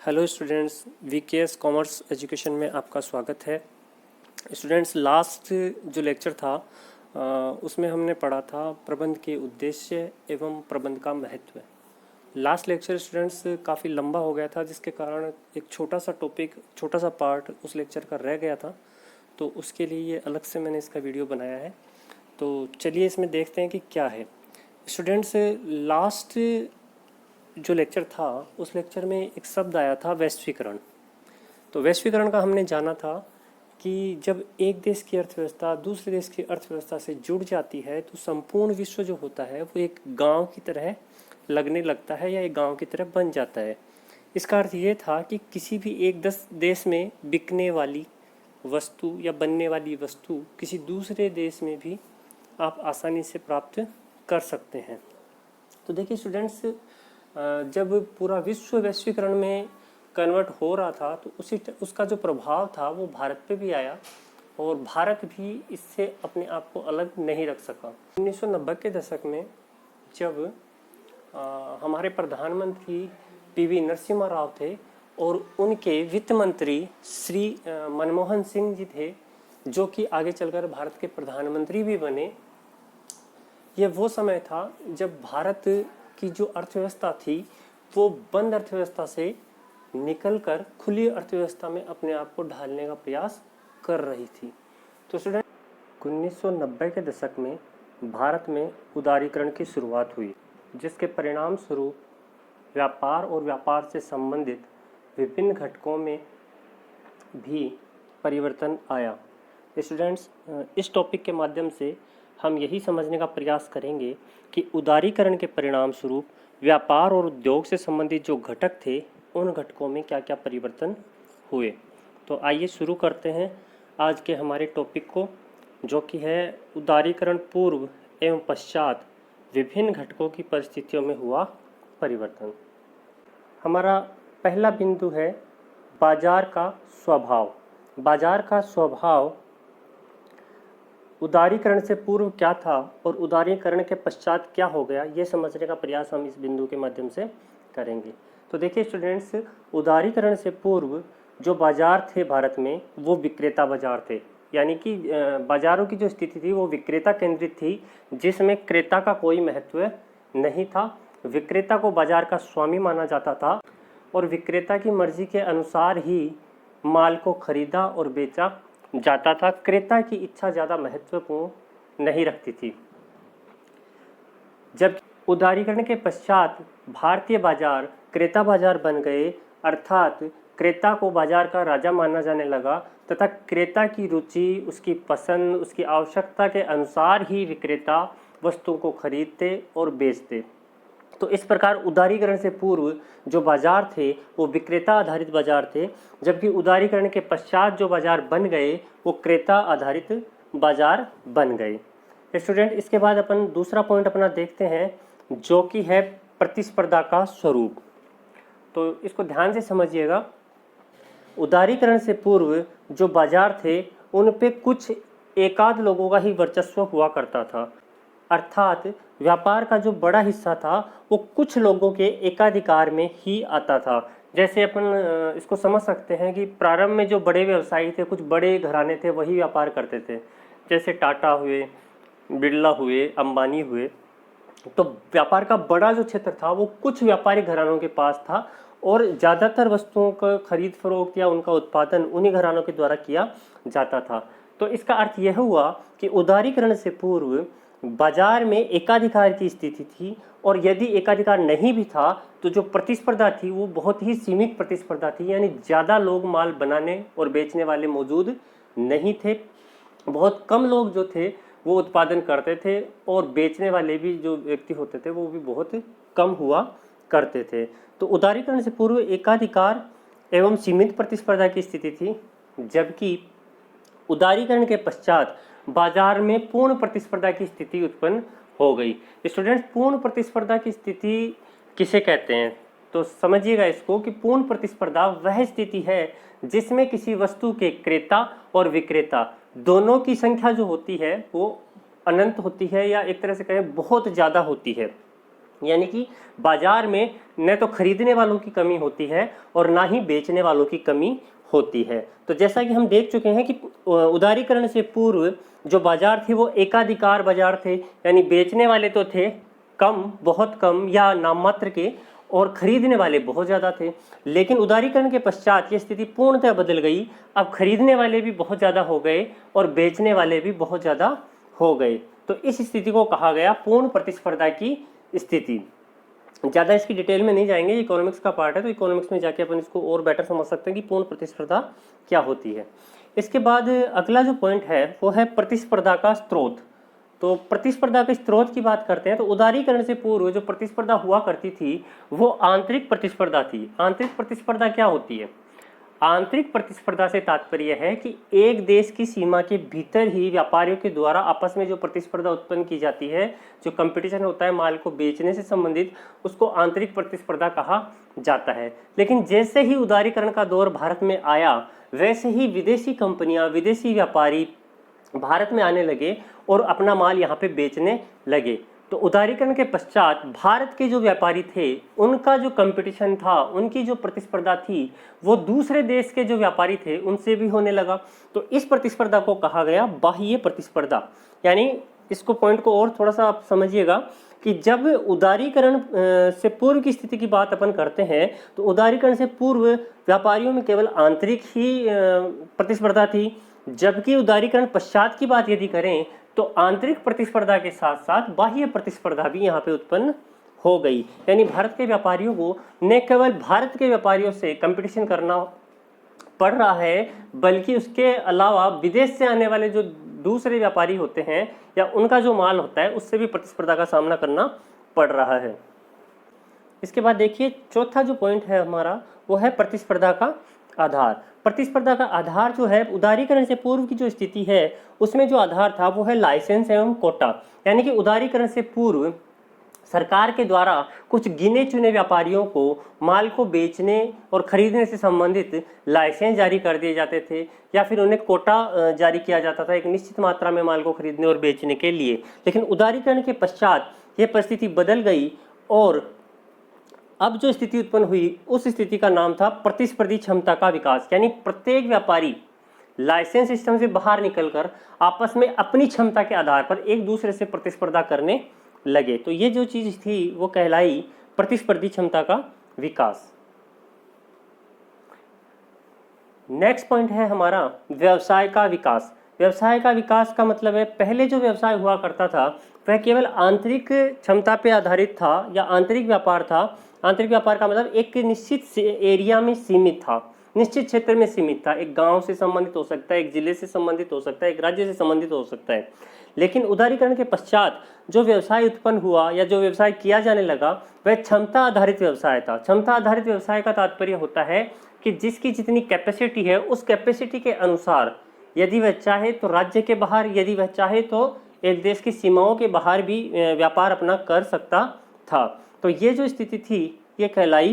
Hello students, VKS commerce education में आपका स्वागत है। स्टूडेंट्स, लास्ट जो लेक्चर था उसमें हमने पढ़ा था प्रबंध के उद्देश्य एवं प्रबंध का महत्व। लास्ट लेक्चर स्टूडेंट्स काफ़ी लंबा हो गया था, जिसके कारण एक छोटा सा टॉपिक, छोटा सा पार्ट उस लेक्चर का रह गया था, तो उसके लिए ये अलग से मैंने इसका वीडियो बनाया है। तो चलिए इसमें देखते हैं कि क्या है। स्टूडेंट्स, लास्ट जो लेक्चर था उस लेक्चर में एक शब्द आया था वैश्वीकरण। तो वैश्वीकरण का हमने जाना था कि जब एक देश की अर्थव्यवस्था दूसरे देश की अर्थव्यवस्था से जुड़ जाती है तो संपूर्ण विश्व जो होता है वो एक गांव की तरह लगने लगता है या एक गांव की तरह बन जाता है। इसका अर्थ ये था कि किसी भी एक देश में बिकने वाली वस्तु या बनने वाली वस्तु किसी दूसरे देश में भी आप आसानी से प्राप्त कर सकते हैं। तो देखिए स्टूडेंट्स, जब पूरा विश्व वैश्वीकरण में कन्वर्ट हो रहा था तो उसका जो प्रभाव था वो भारत पे भी आया और भारत भी इससे अपने आप को अलग नहीं रख सका। 1990 के दशक में जब हमारे प्रधानमंत्री पीवी नरसिम्हा राव थे और उनके वित्त मंत्री श्री मनमोहन सिंह जी थे, जो कि आगे चलकर भारत के प्रधानमंत्री भी बने। यह वो समय था जब भारत की जो अर्थव्यवस्था थी वो बंद अर्थव्यवस्था से निकलकर खुली अर्थव्यवस्था में अपने आप को ढालने का प्रयास कर रही थी। तो स्टूडेंट, 1990 के दशक में भारत में उदारीकरण की शुरुआत हुई, जिसके परिणाम स्वरूप व्यापार और व्यापार से संबंधित विभिन्न घटकों में भी परिवर्तन आया। स्टूडेंट्स, इस टॉपिक के माध्यम से हम यही समझने का प्रयास करेंगे कि उदारीकरण के परिणाम स्वरूप व्यापार और उद्योग से संबंधित जो घटक थे उन घटकों में क्या क्या परिवर्तन हुए। तो आइए शुरू करते हैं आज के हमारे टॉपिक को, जो कि है उदारीकरण पूर्व एवं पश्चात विभिन्न घटकों की परिस्थितियों में हुआ परिवर्तन। हमारा पहला बिंदु है बाजार का स्वभाव। बाजार का स्वभाव उदारीकरण से पूर्व क्या था और उदारीकरण के पश्चात क्या हो गया, ये समझने का प्रयास हम इस बिंदु के माध्यम से करेंगे। तो देखिए स्टूडेंट्स, उदारीकरण से पूर्व जो बाजार थे भारत में वो विक्रेता बाजार थे, यानी कि बाजारों की जो स्थिति थी वो विक्रेता केंद्रित थी, जिसमें क्रेता का कोई महत्व नहीं था। विक्रेता को बाजार का स्वामी माना जाता था और विक्रेता की मर्जी के अनुसार ही माल को खरीदा और बेचा जाता था। क्रेता की इच्छा ज़्यादा महत्वपूर्ण नहीं रखती थी। जब उदारीकरण के पश्चात भारतीय बाजार क्रेता बाजार बन गए, अर्थात क्रेता को बाजार का राजा माना जाने लगा तथा क्रेता की रुचि, उसकी पसंद, उसकी आवश्यकता के अनुसार ही विक्रेता वस्तुओं को खरीदते और बेचते। तो इस प्रकार उदारीकरण से पूर्व जो बाजार थे वो विक्रेता आधारित बाजार थे, जबकि उदारीकरण के पश्चात जो बाजार बन गए वो क्रेता आधारित बाजार बन गए। स्टूडेंट, इसके बाद अपन दूसरा पॉइंट अपना देखते हैं, जो कि है प्रतिस्पर्धा का स्वरूप। तो इसको ध्यान से समझिएगा। उदारीकरण से पूर्व जो बाजार थे उन पे कुछ एकाध लोगों का ही वर्चस्व हुआ करता था, अर्थात व्यापार का जो बड़ा हिस्सा था वो कुछ लोगों के एकाधिकार में ही आता था। जैसे अपन इसको समझ सकते हैं कि प्रारंभ में जो बड़े व्यवसायी थे, कुछ बड़े घराने थे, वही व्यापार करते थे। जैसे टाटा हुए, बिरला हुए, अंबानी हुए। तो व्यापार का बड़ा जो क्षेत्र था वो कुछ व्यापारी घरानों के पास था और ज़्यादातर वस्तुओं का खरीद फरोख्त या उनका उत्पादन उन्हीं घरानों के द्वारा किया जाता था। तो इसका अर्थ यह हुआ कि उदारीकरण से पूर्व बाजार में एकाधिकार की स्थिति थी, और यदि एकाधिकार नहीं भी था तो जो प्रतिस्पर्धा थी वो बहुत ही सीमित प्रतिस्पर्धा थी, यानी ज़्यादा लोग माल बनाने और बेचने वाले मौजूद नहीं थे। बहुत कम लोग जो थे वो उत्पादन करते थे और बेचने वाले भी जो व्यक्ति होते थे वो भी बहुत कम हुआ करते थे। तो उदारीकरण से पूर्व एकाधिकार एवं सीमित प्रतिस्पर्धा की स्थिति थी, जबकि उदारीकरण के पश्चात बाजार में पूर्ण प्रतिस्पर्धा की स्थिति उत्पन्न हो गई। स्टूडेंट्स, पूर्ण प्रतिस्पर्धा की स्थिति किसे कहते हैं? तो समझिएगा इसको कि पूर्ण प्रतिस्पर्धा वह स्थिति है जिसमें किसी वस्तु के क्रेता और विक्रेता दोनों की संख्या जो होती है वो अनंत होती है, या एक तरह से कहें बहुत ज़्यादा होती है। यानी कि बाजार में न तो खरीदने वालों की कमी होती है और ना ही बेचने वालों की कमी होती है। तो जैसा कि हम देख चुके हैं कि उदारीकरण से पूर्व जो बाजार थे वो एकाधिकार बाजार थे, यानी बेचने वाले तो थे कम, बहुत कम या नाम मात्र के, और खरीदने वाले बहुत ज़्यादा थे। लेकिन उदारीकरण के पश्चात ये स्थिति पूर्णतः बदल गई। अब खरीदने वाले भी बहुत ज़्यादा हो गए और बेचने वाले भी बहुत ज़्यादा हो गए। तो इस स्थिति को कहा गया पूर्ण प्रतिस्पर्धा की स्थिति। ज़्यादा इसकी डिटेल में नहीं जाएंगे, इकोनॉमिक्स का पार्ट है, तो इकोनॉमिक्स में जाके अपन इसको और बेटर समझ सकते हैं कि पूर्ण प्रतिस्पर्धा क्या होती है। इसके बाद अगला जो पॉइंट है वो है प्रतिस्पर्धा का स्रोत। तो प्रतिस्पर्धा के स्रोत की बात करते हैं तो उदारीकरण से पूर्व जो प्रतिस्पर्धा हुआ करती थी वो आंतरिक प्रतिस्पर्धा थी। आंतरिक प्रतिस्पर्धा क्या होती है? आंतरिक प्रतिस्पर्धा से तात्पर्य है कि एक देश की सीमा के भीतर ही व्यापारियों के द्वारा आपस में जो प्रतिस्पर्धा उत्पन्न की जाती है, जो कंपटीशन होता है माल को बेचने से संबंधित, उसको आंतरिक प्रतिस्पर्धा कहा जाता है। लेकिन जैसे ही उदारीकरण का दौर भारत में आया वैसे ही विदेशी कंपनियां, विदेशी व्यापारी भारत में आने लगे और अपना माल यहाँ पे बेचने लगे। तो उदारीकरण के पश्चात भारत के जो व्यापारी थे उनका जो कंपटीशन था, उनकी जो प्रतिस्पर्धा थी वो दूसरे देश के जो व्यापारी थे उनसे भी होने लगा। तो इस प्रतिस्पर्धा को कहा गया बाह्य प्रतिस्पर्धा। यानी इसको पॉइंट को और थोड़ा सा आप समझिएगा कि जब उदारीकरण से पूर्व की स्थिति की बात अपन करते हैं तो उदारीकरण से पूर्व व्यापारियों में केवल आंतरिक ही प्रतिस्पर्धा थी, जबकि उदारीकरण पश्चात की बात यदि करें तो आंतरिक प्रतिस्पर्धा के साथ साथ बाह्य प्रतिस्पर्धा भी यहाँ पे उत्पन्न हो गई। यानी भारत के व्यापारियों को न केवल भारत के व्यापारियों से कंपटीशन करना पड़ रहा है बल्कि उसके अलावा विदेश से आने वाले जो दूसरे व्यापारी होते हैं या उनका जो माल होता है उससे भी प्रतिस्पर्धा का सामना करना पड़ रहा है। इसके बाद देखिए चौथा जो पॉइंट है हमारा वो है प्रतिस्पर्धा का आधार। प्रतिस्पर्धा का आधार जो है उदारीकरण से पूर्व की जो स्थिति है उसमें जो आधार था वो है लाइसेंस एवं कोटा। यानी कि उदारीकरण से पूर्व सरकार के द्वारा कुछ गिने चुने व्यापारियों को माल को बेचने और खरीदने से संबंधित लाइसेंस जारी कर दिए जाते थे या फिर उन्हें कोटा जारी किया जाता था एक निश्चित मात्रा में माल को खरीदने और बेचने के लिए। लेकिन उदारीकरण के पश्चात ये परिस्थिति बदल गई और अब जो स्थिति उत्पन्न हुई उस स्थिति का नाम था प्रतिस्पर्धी क्षमता का विकास। यानी प्रत्येक व्यापारी लाइसेंस सिस्टम से बाहर निकलकर आपस में अपनी क्षमता के आधार पर एक दूसरे से प्रतिस्पर्धा करने लगे। तो ये जो चीज थी वो कहलाई प्रतिस्पर्धी क्षमता का विकास। नेक्स्ट पॉइंट है हमारा व्यवसाय का विकास। व्यवसाय का विकास का मतलब है पहले जो व्यवसाय हुआ करता था वह केवल आंतरिक क्षमता पे आधारित था या आंतरिक व्यापार था। आंतरिक व्यापार का मतलब एक निश्चित एरिया में सीमित था, निश्चित क्षेत्र में सीमित था। एक गांव से संबंधित हो सकता है, एक जिले से संबंधित हो सकता है, एक राज्य से संबंधित हो सकता है। लेकिन उदारीकरण के पश्चात जो व्यवसाय उत्पन्न हुआ या जो व्यवसाय किया जाने लगा वह क्षमता आधारित व्यवसाय था। क्षमता आधारित व्यवसाय का तात्पर्य होता है कि जिसकी जितनी कैपेसिटी है उस कैपेसिटी के अनुसार यदि वह चाहे तो राज्य के बाहर, यदि वह चाहे तो एक देश की सीमाओं के बाहर भी व्यापार अपना कर सकता था। तो ये जो स्थिति थी ये कहलाई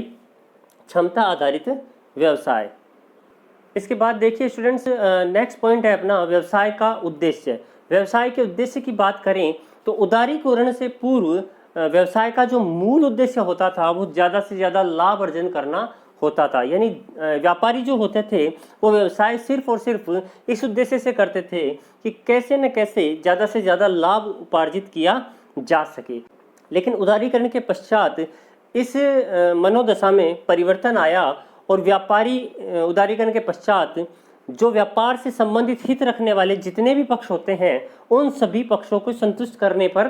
क्षमता आधारित व्यवसाय। इसके बाद देखिए स्टूडेंट्स नेक्स्ट पॉइंट है अपना व्यवसाय का उद्देश्य। व्यवसाय के उद्देश्य की बात करें तो उदारीकरण से पूर्व व्यवसाय का जो मूल उद्देश्य होता था वो ज़्यादा से ज़्यादा लाभ अर्जन करना होता था। यानी व्यापारी जो होते थे वो व्यवसाय सिर्फ और सिर्फ इस उद्देश्य से करते थे कि कैसे न कैसे ज़्यादा से ज़्यादा लाभ उपार्जित किया जा सके। लेकिन उदारीकरण के पश्चात इस मनोदशा में परिवर्तन आया और व्यापारी उदारीकरण के पश्चात जो व्यापार से संबंधित हित रखने वाले जितने भी पक्ष होते हैं उन सभी पक्षों को संतुष्ट करने पर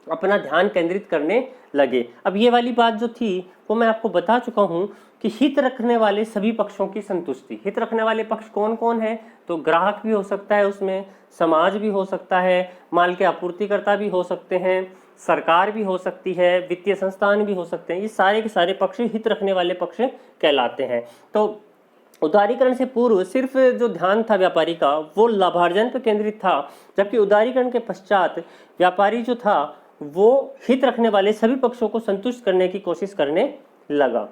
अपना ध्यान केंद्रित करने लगे। अब ये वाली बात जो थी वो मैं आपको बता चुका हूँ कि हित रखने वाले सभी पक्षों की संतुष्टि। हित रखने वाले पक्ष कौन कौन है? तो ग्राहक भी हो सकता है, उसमें समाज भी हो सकता है, माल के आपूर्तिकर्ता भी हो सकते हैं, सरकार भी हो सकती है, वित्तीय संस्थान भी हो सकते हैं। ये सारे के सारे पक्ष हित रखने वाले पक्ष कहलाते हैं। तो उदारीकरण से पूर्व सिर्फ जो ध्यान था व्यापारी का वो लाभार्जन पर केंद्रित था, जबकि उदारीकरण के पश्चात व्यापारी जो था वो हित रखने वाले सभी पक्षों को संतुष्ट करने की कोशिश करने लगा।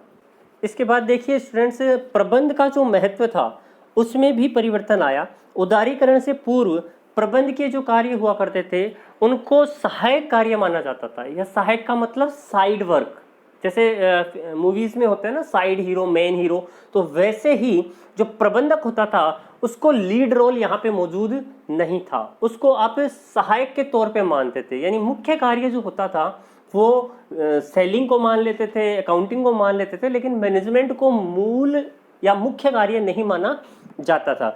इसके बाद देखिए स्टूडेंट्स प्रबंध का जो महत्व था उसमें भी परिवर्तन आया। उदारीकरण से पूर्व प्रबंध के जो कार्य हुआ करते थे उनको सहायक कार्य माना जाता था। यह सहायक का मतलब साइड वर्क, जैसे मूवीज में होते हैं ना साइड हीरो मेन हीरो, तो वैसे ही जो प्रबंधक होता था उसको लीड रोल यहाँ पे मौजूद नहीं था, उसको आप सहायक के तौर पे मानते थे। यानी मुख्य कार्य जो होता था वो सेलिंग को मान लेते थे, अकाउंटिंग को मान लेते थे, लेकिन मैनेजमेंट को मूल या मुख्य कार्य नहीं माना जाता था।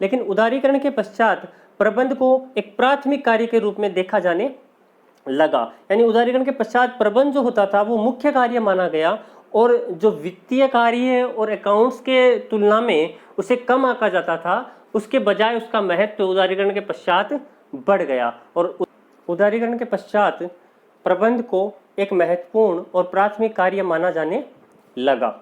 लेकिन उदारीकरण के पश्चात प्रबंध को एक प्राथमिक कार्य के रूप में देखा जाने लगा। यानी उदारीकरण के पश्चात प्रबंध जो होता था वो मुख्य कार्य माना गया और जो वित्तीय कार्य और अकाउंट्स के तुलना में उसे कम आंका जाता था, उसके बजाय उसका महत्व उदारीकरण के पश्चात बढ़ गया और उदारीकरण के पश्चात प्रबंध को एक महत्वपूर्ण और प्राथमिक कार्य माना जाने लगा।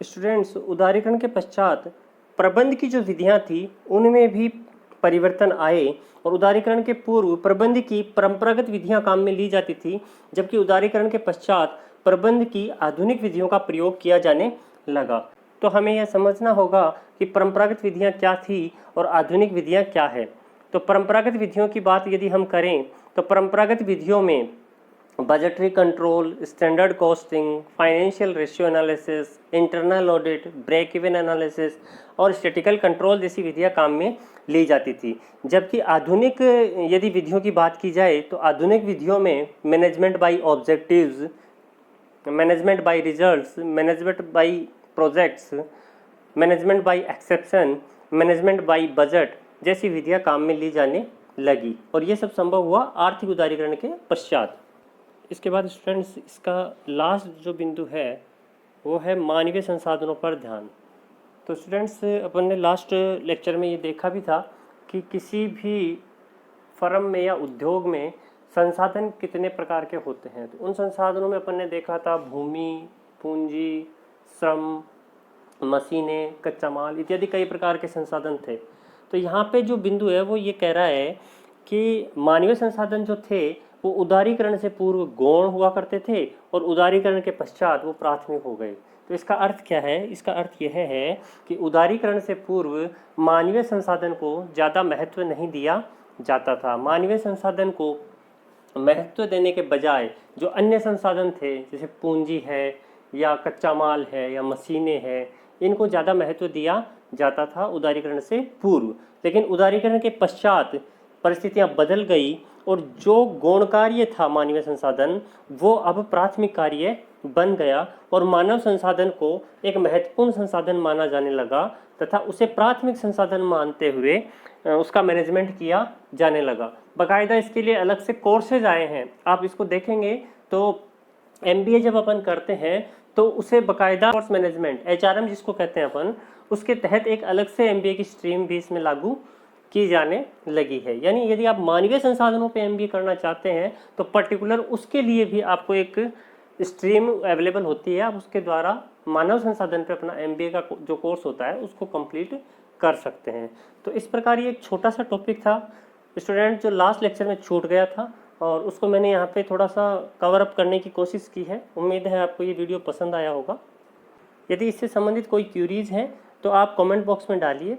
स्टूडेंट्स, उदारीकरण के पश्चात प्रबंध की जो विधियां थी उनमें भी परिवर्तन आए और उदारीकरण के पूर्व प्रबंध की परंपरागत विधियां काम में ली जाती थी, जबकि उदारीकरण के पश्चात प्रबंध की आधुनिक विधियों का प्रयोग किया जाने लगा। तो हमें यह समझना होगा कि परंपरागत विधियां क्या थी और आधुनिक विधियां क्या है। तो परंपरागत विधियों की बात यदि हम करें तो परंपरागत विधियों में budgetary control, standard costing, financial ratio analysis, internal audit, break even analysis और स्टैटिकल कंट्रोल जैसी विधियां काम में ली जाती थी। जबकि आधुनिक यदि विधियों की बात की जाए तो आधुनिक विधियों में management by objectives, management by results, management by projects, management by exception, management by budget जैसी विधियां काम में ली जाने लगी और ये सब संभव हुआ आर्थिक उदारीकरण के पश्चात। इसके बाद स्टूडेंट्स, इसका लास्ट जो बिंदु है वो है मानवीय संसाधनों पर ध्यान। तो स्टूडेंट्स, अपन ने लास्ट लेक्चर में ये देखा भी था कि किसी भी फर्म में या उद्योग में संसाधन कितने प्रकार के होते हैं। तो उन संसाधनों में अपन ने देखा था भूमि, पूंजी, श्रम, मशीनें, कच्चा माल इत्यादि कई प्रकार के संसाधन थे। तो यहाँ पे जो बिंदु है वो ये कह रहा है कि मानवीय संसाधन जो थे वो उदारीकरण से पूर्व गौण हुआ करते थे और उदारीकरण के पश्चात वो प्राथमिक हो गए। तो इसका अर्थ क्या है? इसका अर्थ यह है कि उदारीकरण से पूर्व मानवीय संसाधन को ज़्यादा महत्व नहीं दिया जाता था। मानवीय संसाधन को महत्व देने के बजाय जो अन्य संसाधन थे जैसे पूंजी है या कच्चा माल है या मशीनें हैं, इनको ज़्यादा महत्व दिया जाता था उदारीकरण से पूर्व। लेकिन उदारीकरण के पश्चात परिस्थितियां बदल गई और जो गौण कार्य था मानवीय संसाधन वो अब प्राथमिक कार्य बन गया और मानव संसाधन को एक महत्वपूर्ण संसाधन माना जाने लगा तथा उसे प्राथमिक संसाधन मानते हुए उसका मैनेजमेंट किया जाने लगा। बाकायदा इसके लिए अलग से कोर्सेज आए हैं, आप इसको देखेंगे तो MBA जब अपन करते हैं तो उसे बाकायदा कोर्स मैनेजमेंट HRM जिसको कहते हैं अपन, उसके तहत एक अलग से MBA की स्ट्रीम भी इसमें लागू की जाने लगी है। यानी यदि आप मानवीय संसाधनों पे MBA करना चाहते हैं तो पर्टिकुलर उसके लिए भी आपको एक स्ट्रीम अवेलेबल होती है, आप उसके द्वारा मानव संसाधन पे अपना MBA का जो कोर्स होता है उसको कंप्लीट कर सकते हैं। तो इस प्रकार ये एक छोटा सा टॉपिक था स्टूडेंट जो लास्ट लेक्चर में छूट गया था और उसको मैंने यहाँ पे थोड़ा सा कवर अप करने की कोशिश की है। उम्मीद है आपको ये वीडियो पसंद आया होगा। यदि इससे संबंधित कोई क्यूरीज हैं तो आप कमेंट बॉक्स में डालिए,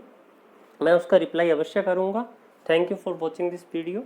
मैं उसका रिप्लाई अवश्य करूँगा। Thank you for watching this video.